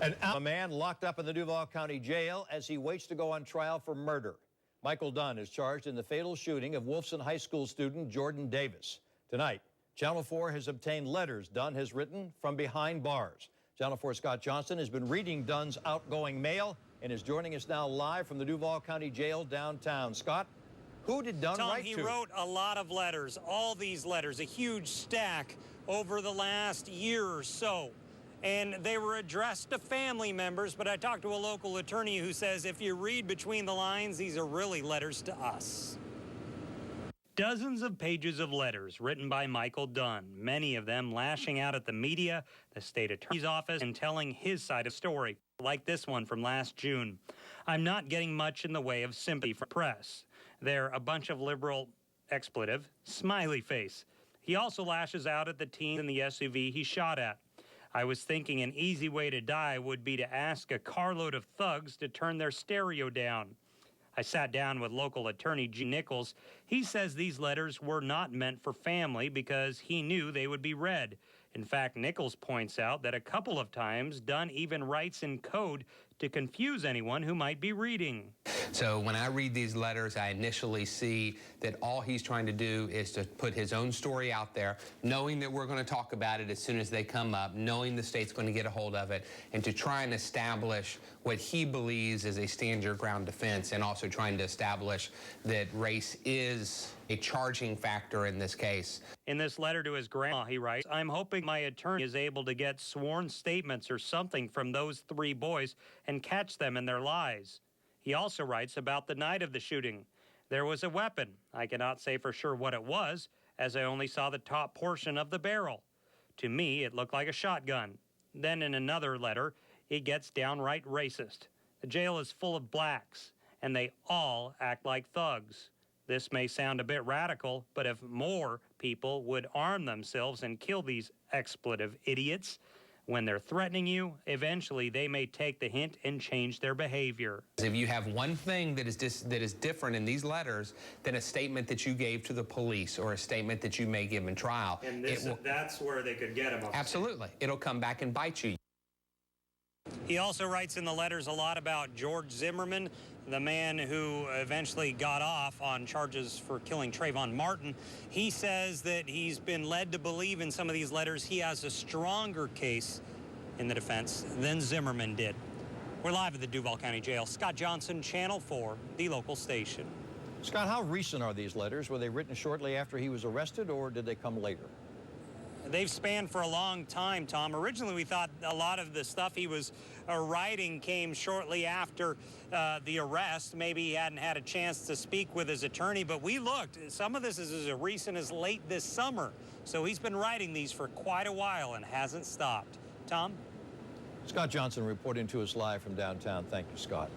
A man locked up in the Duval County Jail as he waits to go on trial for murder. Michael Dunn is charged in the fatal shooting of Wolfson High School student Jordan Davis. Tonight, Channel 4 has obtained letters Dunn has written from behind bars. Channel 4's Scott Johnson has been reading Dunn's outgoing mail and is joining us now live from the Duval County Jail downtown. Scott, who did Dunn write to? He wrote a lot of letters, all these letters, a huge stack over the last year or so. And they were addressed to family members, but I talked to a local attorney who says if you read between the lines, these are really letters to us. Dozens of pages of letters written by Michael Dunn, many of them lashing out at the media, the state attorney's office, and telling his side of the story, like this one from last June. I'm not getting much in the way of sympathy from press. They're a bunch of liberal, expletive, smiley face. He also lashes out at the teen in the SUV he shot at. I was thinking an easy way to die would be to ask a carload of thugs to turn their stereo down. I sat down with local attorney G. Nichols. He says these letters were not meant for family because he knew they would be read. In fact, Nichols points out that a couple of times Dunn even writes in code to confuse anyone who might be reading. So when I read these letters, I initially see that all he's trying to do is to put his own story out there, knowing that we're going to talk about it as soon as they come up, knowing the state's going to get a hold of it, and to try and establish what he believes is a stand your ground defense, and also trying to establish that race is a charging factor in this case. In this letter to his grandma, he writes, I'm hoping my attorney is able to get sworn statements or something from those three boys and catch them in their lies. He also writes about the night of the shooting. There was a weapon. I cannot say for sure what it was, as I only saw the top portion of the barrel. To me, it looked like a shotgun. Then in another letter, it gets downright racist. The jail is full of blacks, and they all act like thugs. This may sound a bit radical, but if more people would arm themselves and kill these expletive idiots, when they're threatening you, eventually they may take the hint and change their behavior. If you have one thing that is different in these letters than a statement that you gave to the police or a statement that you may give in trial, and that's where they could get him. Absolutely. It'll come back and bite you. He also writes in the letters a lot about George Zimmerman, the man who eventually got off on charges for killing Trayvon Martin. He says that he's been led to believe in some of these letters he has a stronger case in the defense than Zimmerman did. We're live at the Duval County Jail. Scott Johnson, Channel 4, the local station. Scott, how recent are these letters? Were they written shortly after he was arrested, or did they come later? They've spanned for a long time, Tom. Originally, we thought a lot of the stuff he was writing came shortly after the arrest. Maybe he hadn't had a chance to speak with his attorney, but we looked. Some of this is as recent as late this summer. So he's been writing these for quite a while and hasn't stopped. Tom? Scott Johnson reporting to us live from downtown. Thank you, Scott.